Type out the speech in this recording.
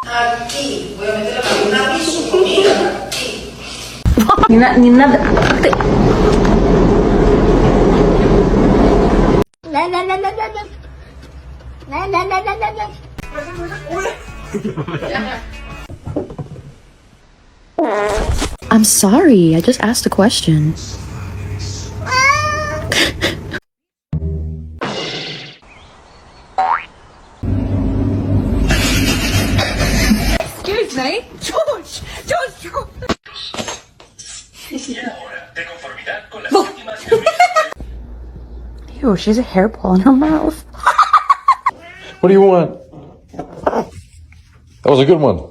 Aquí, voy a meter una aviso conmigo. Aquí. Nina, I'm sorry, I just asked a question. Excuse me? George! Ew, she has a hairball in her mouth. What do you want? That was a good one.